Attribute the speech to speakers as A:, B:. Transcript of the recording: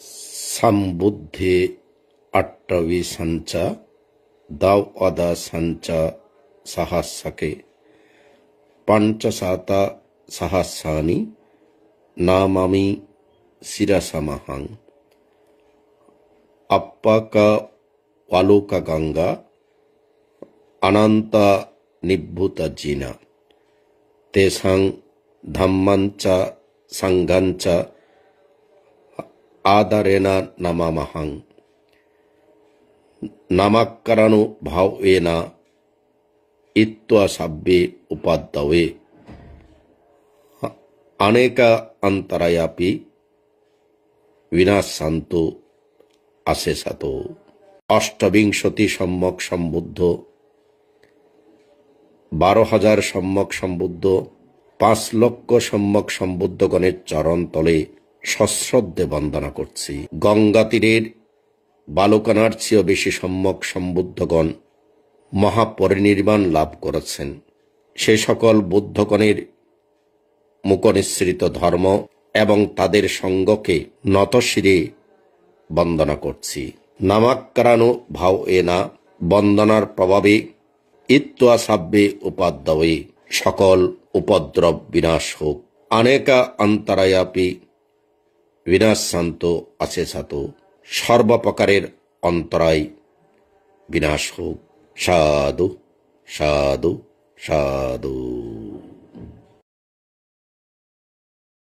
A: sambuddhe attavi sancha dav ada sancha sahasake pancasata sahasani namami sirasamahang appaka waluka ganga ananta nibbhuta jina tesang dhammancha sangancha adarena namamahang namakkaranu bhavena ittva sabbe upaddawe aneka antarayapi vinassantu asesato অষ্টবিংশতি সম্যক সম্বুদ্ধ 12,000 সম্যক সম্বুদ্ধ 5 লক্ষ সম্যক সম্বুদ্ধগণের চরণ তলে সশ্রদ্ধে বন্দনা করছি। গঙ্গা তীরের বালুকানার চেয়েও বেশি সম্যক সম্বুদ্ধগণ মহাপরিনির্বাণ লাভ করেছেন। সে সকল বুদ্ধগণের মুখনিসৃত ধর্ম এবং তাদের সঙ্গকে নতশিরে বন্দনা করছি। নামাক্কারানু ভাও এনা বন্দনার প্রভাবে ইত্ত্বা সাব্বে উপাদ্যবে সকল উপদ্রব বিনাশ হোক। অনেকা অন্তরায়াপি বিনাশান্ত আশেষাত সর্বপ্রকারের অন্তরায় বিনাশ হোক। সাধু সাধু সাধু।